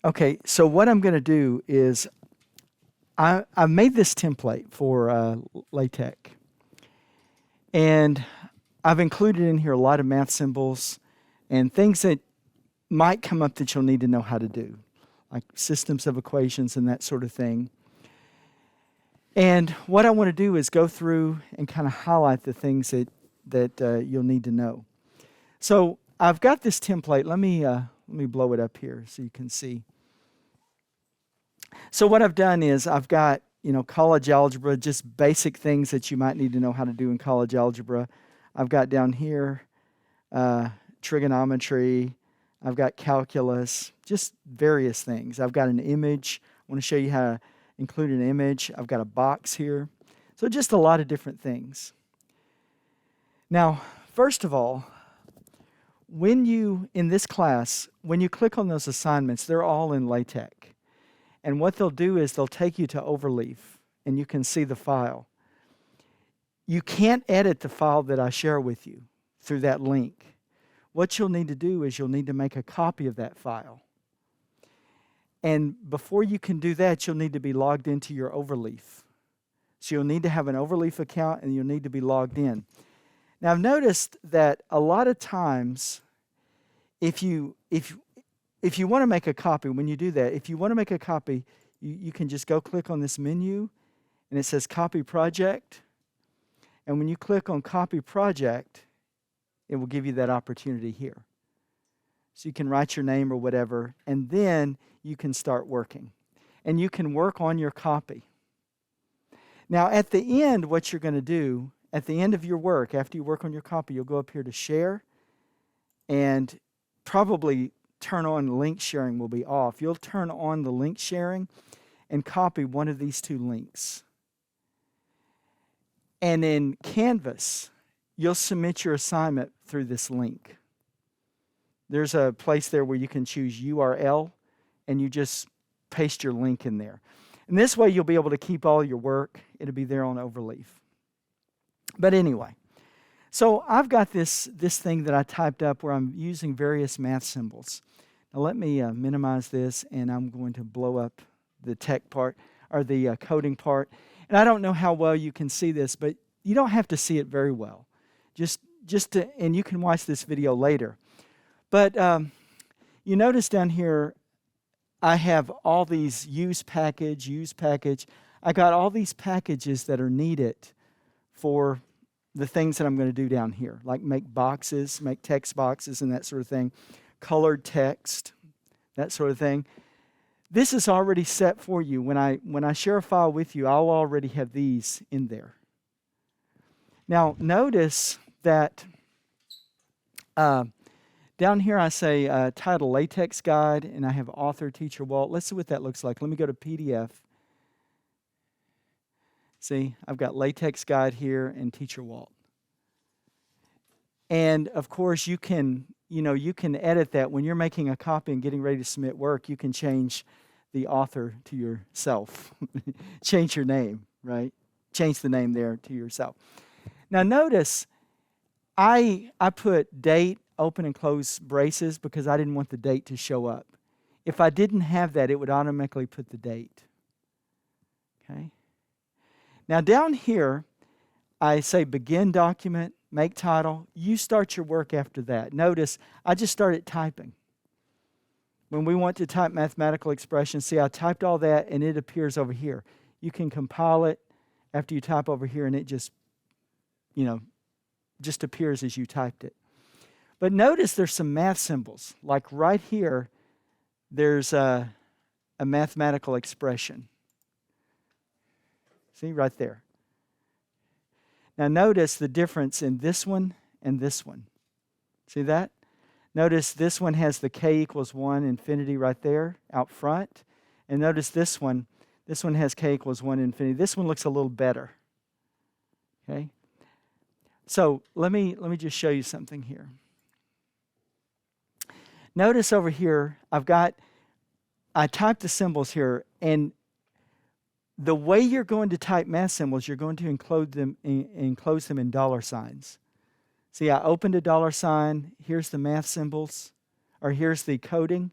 Okay, so what I'm going to do is I've made this template for LaTeX, and I've included in here a lot of math symbols and things that might come up that you'll need to know how to do, like systems of equations and that sort of thing. And what I want to do is go through and kind of highlight the things that you'll need to know. So I've got this template. Let me blow it up here so you can see. So what I've done is I've got, college algebra, just basic things that you might need to know how to do in college algebra. I've got down here trigonometry. I've got calculus, just various things. I've got an image. I want to show you how to include an image. I've got a box here. So just a lot of different things. Now, first of all, in this class, when you click on those assignments, they're all in LaTeX. And what they'll do is they'll take you to Overleaf, and you can see the file. You can't edit the file that I share with you through that link. What you'll need to do is you'll need to make a copy of that file. And before you can do that, you'll need to be logged into your Overleaf. So you'll need to have an Overleaf account, and you'll need to be logged in. Now, I've noticed that a lot of times, if you want to make a copy, when you do that, if you want to make a copy, you can just go click on this menu, and it says Copy Project. And when you click on Copy Project, it will give you that opportunity here. So you can write your name or whatever, and then you can start working. And you can work on your copy. Now, at the end, what you're going to do, at the end of your work, after you work on your copy, you'll go up here to Share, and probably turn on link sharing will be off. You'll turn on the link sharing and copy one of these two links. And in Canvas, you'll submit your assignment through this link. There's a place there where you can choose URL, and you just paste your link in there. And this way, you'll be able to keep all your work. It'll be there on Overleaf. But anyway, so I've got this thing that I typed up where I'm using various math symbols. Now let me minimize this, and I'm going to blow up the tech part, or the coding part. And I don't know how well you can see this, but you don't have to see it very well. And you can watch this video later. But you notice down here, I have all these use package. I got all these packages that are needed for the things that I'm going to do down here, like make boxes, make text boxes and that sort of thing, colored text, that sort of thing. This is already set for you. When I share a file with you, I'll already have these in there. Now, notice that down here I say title LaTeX Guide, and I have author Teacher Walt. Let's see what that looks like. Let me go to PDF. See, I've got LaTeX Guide here and Teacher Walt. And of course, you can edit that when you're making a copy and getting ready to submit work. You can change the author to yourself. Change your name, right? Change the name there to yourself. Now notice, I put date, open and close braces because I didn't want the date to show up. If I didn't have that, it would automatically put the date. Okay? Now down here, I say begin document, make title. You start your work after that. Notice, I just started typing. When we want to type mathematical expressions, see, I typed all that and it appears over here. You can compile it after you type over here and it just appears as you typed it. But notice there's some math symbols. Like right here, there's a mathematical expression. See, right there. Now notice the difference in this one and this one. See that? Notice this one has the k equals 1 infinity right there out front. And notice this one has k equals 1 infinity. This one looks a little better. Okay? So let me just show you something here. Notice over here, I typed the symbols here, and the way you're going to type math symbols, you're going to enclose them in dollar signs. See, I opened a dollar sign. Here's the math symbols, or here's the coding,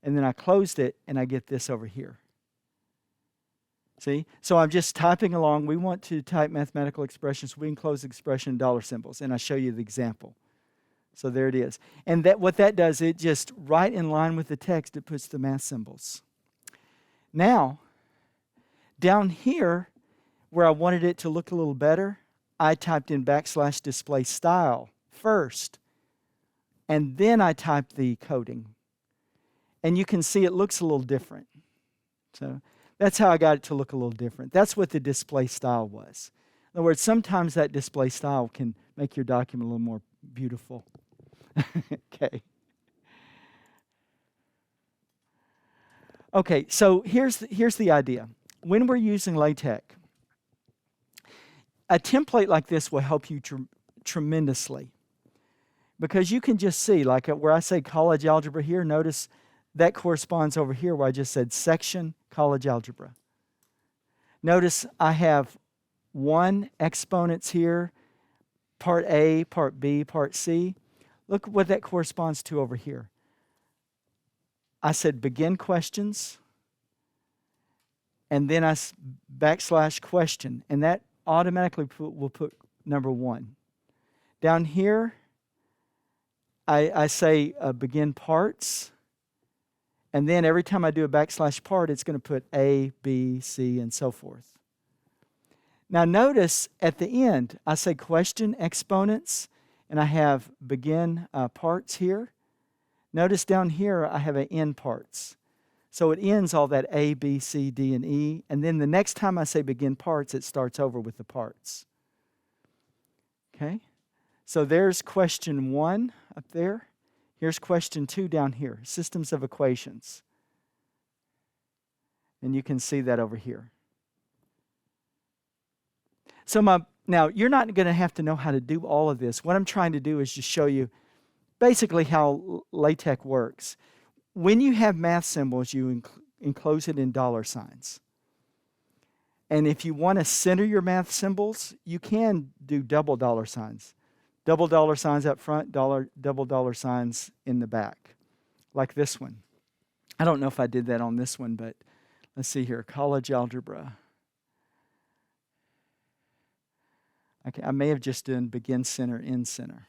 and then I closed it, and I get this over here. See? So I'm just typing along. We want to type mathematical expressions. We can close the expression in dollar symbols, and I show you the example. So there it is. And what that does, it just right in line with the text, it puts the math symbols. Now, down here, where I wanted it to look a little better, I typed in \display style first, and then I typed the coding. And you can see it looks a little different. So that's how I got it to look a little different. That's what the display style was. In other words, sometimes that display style can make your document a little more beautiful. Okay. Okay, so here's the idea. When we're using LaTeX, a template like this will help you tremendously. Because you can just see, like where I say college algebra here, notice that corresponds over here where I just said section college algebra. Notice I have 1 exponents here, part A, part B, part C. Look what that corresponds to over here. I said begin questions, and then I \question, and that automatically will put number 1. Down here, I say begin parts, and then every time I do a \part, it's going to put A, B, C, and so forth. Now notice at the end, I say question exponents, and I have begin parts here. Notice down here, I have an end parts. So it ends all that A, B, C, D, and E, and then the next time I say begin parts, it starts over with the parts. Okay? So there's question 1 up there. Here's question 2 down here, systems of equations. And you can see that over here. So now, you're not going to have to know how to do all of this. What I'm trying to do is just show you basically how LaTeX works. When you have math symbols, you enclose it in dollar signs. And if you want to center your math symbols, you can do double dollar signs. Double dollar signs up front, double dollar signs in the back, like this one. I don't know if I did that on this one, but let's see here, college algebra. Okay, I may have just done begin center, end center.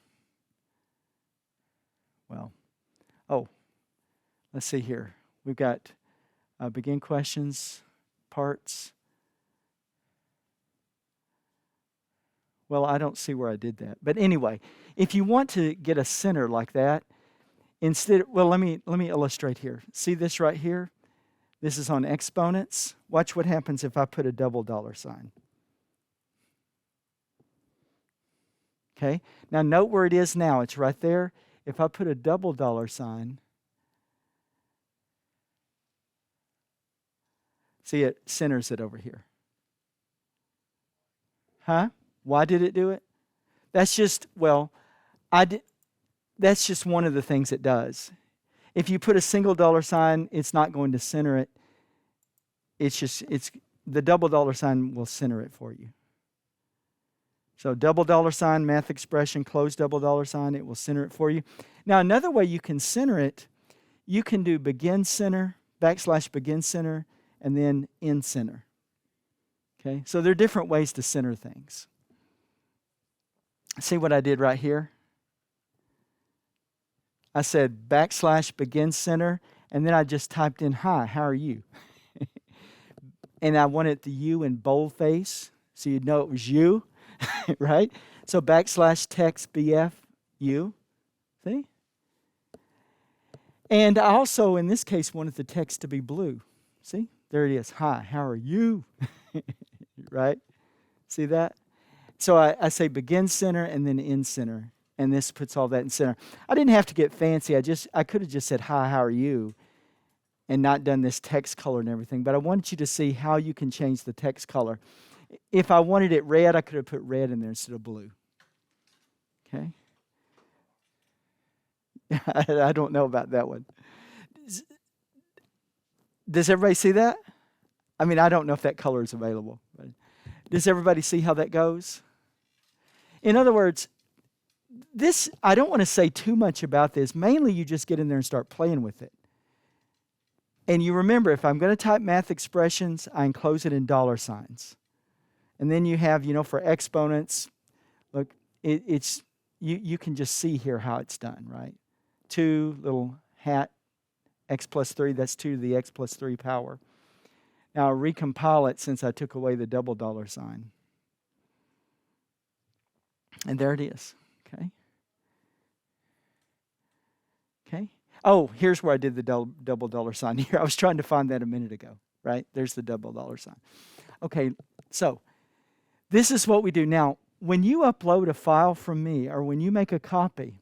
Well, let's see here. We've got begin questions, parts. Well, I don't see where I did that. But anyway, if you want to get a center like that, let me illustrate here. See this right here? This is on exponents. Watch what happens if I put a double dollar sign. Okay? Now note where it is now. It's right there. If I put a double dollar sign, see, it centers it over here. Huh? Why did it do it? That's just one of the things it does. If you put a single dollar sign, it's not going to center it. It's the double dollar sign will center it for you. So double dollar sign, math expression, close double dollar sign, it will center it for you. Now another way you can center it, you can do begin center, \begin center, and then end center. Okay, so there are different ways to center things. See what I did right here? I said \begin center, and then I just typed in hi, how are you? And I wanted the U in boldface, so you'd know it was you, right? So \text BF U, see? And I also, in this case, wanted the text to be blue. See? There it is. Hi, how are you? Right? See that? So I say begin center and then end center. And this puts all that in center. I didn't have to get fancy. I could have just said, hi, how are you? And not done this text color and everything. But I wanted you to see how you can change the text color. If I wanted it red, I could have put red in there instead of blue. Okay? I don't know about that one. Does everybody see that? I mean, I don't know if that color is available. But does everybody see how that goes? In other words, I don't want to say too much about this. Mainly you just get in there and start playing with it. And you remember, if I'm going to type math expressions, I enclose it in dollar signs. And then you have, for exponents, look, you can just see here how it's done, right? 2 little hat x plus 3, that's 2 to the x plus 3 power. Now I'll recompile it since I took away the double dollar sign. And there it is, okay? Okay. Oh, here's where I did the double dollar sign here. I was trying to find that a minute ago, right? There's the double dollar sign. Okay, so this is what we do. Now, when you upload a file from me or when you make a copy,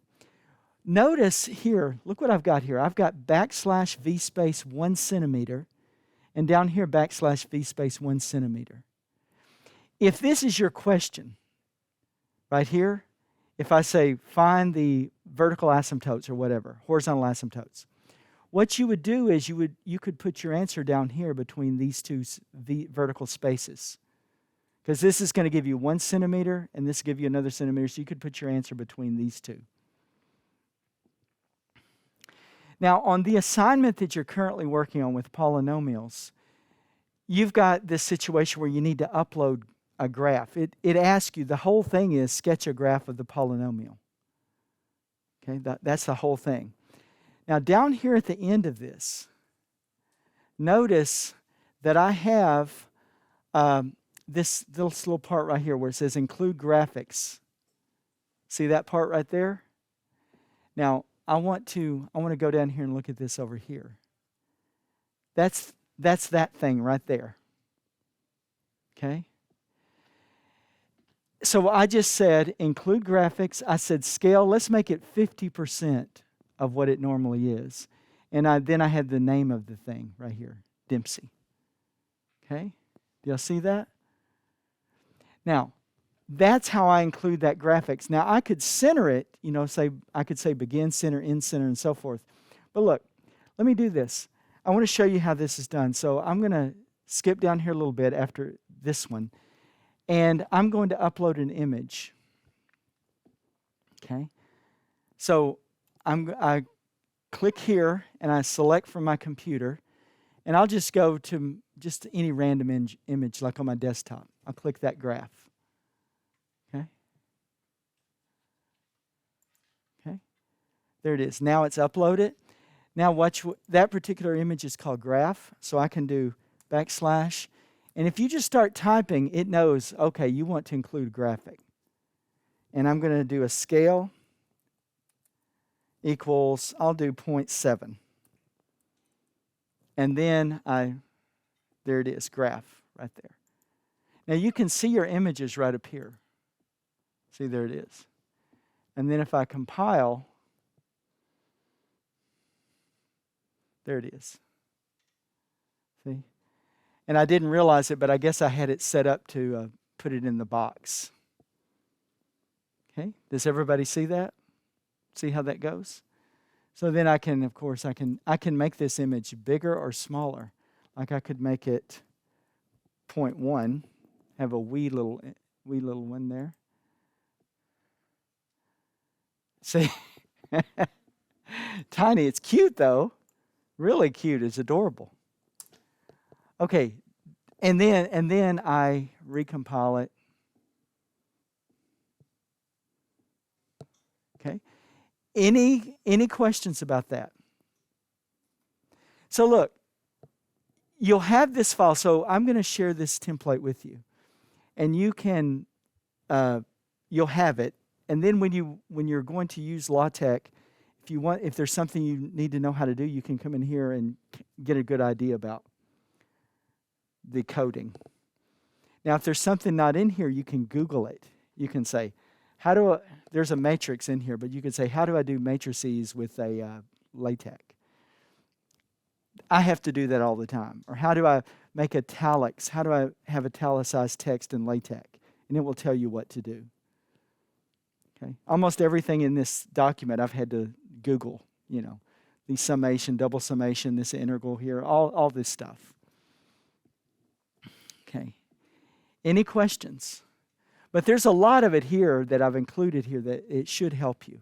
notice here, look what I've got here. I've got \v space 1 centimeter and down here \v space 1 centimeter. If this is your question, right here, if I say find the vertical asymptotes or whatever, horizontal asymptotes, what you would do is you could put your answer down here between these two vertical spaces. Because this is going to give you 1 centimeter and this will give you another centimeter, so you could put your answer between these two. Now, on the assignment that you're currently working on with polynomials, you've got this situation where you need to upload a graph. It asks you, the whole thing is sketch a graph of the polynomial. Okay, that's the whole thing. Now, down here at the end of this, notice that I have this little part right here where it says include graphics. See that part right there? Now, I want to go down here and look at this over here. That's that thing right there. Okay? So I just said include graphics. I said scale. Let's make it 50% of what it normally is. And then I had the name of the thing right here, Dempsey. Okay? Do y'all see that? Now, that's how I include that graphics. Now, I could center it, I could say begin center, end center, and so forth. But look, let me do this. I want to show you how this is done. So I'm going to skip down here a little bit after this one. And I'm going to upload an image. Okay? So I click here and I select from my computer. And I'll just go to just any random image like on my desktop. I'll click that graph. Okay? Okay? There it is. Now it's uploaded. Now watch, that particular image is called graph. So I can do \. And if you just start typing, it knows, okay, you want to include graphic. And I'm going to do a scale equals, I'll do 0.7. And then there it is, graph right there. Now you can see your images right up here. See, there it is. And then if I compile, there it is. See? And I didn't realize it, but I guess I had it set up to put it in the box. Okay, does everybody see that? See how that goes? So then I can, of course, I can make this image bigger or smaller. Like I could make it 0.1, have a wee little one there. See, tiny. It's cute though, really cute. It's adorable. Okay, and then I recompile it. Okay. Any questions about that? So look, you'll have this file. So I'm going to share this template with you, and you can you'll have it. And then when you're going to use LaTeX, if there's something you need to know how to do, you can come in here and get a good idea about the coding. Now, if there's something not in here, you can Google it. You can say, there's a matrix in here, but you can say, how do I do matrices with a LaTeX? I have to do that all the time. Or how do I make italics? How do I have italicized text in LaTeX? And it will tell you what to do. Okay. Almost everything in this document I've had to Google, the summation, double summation, this integral here, all this stuff. Okay. Any questions? But there's a lot of it here that I've included here that it should help you.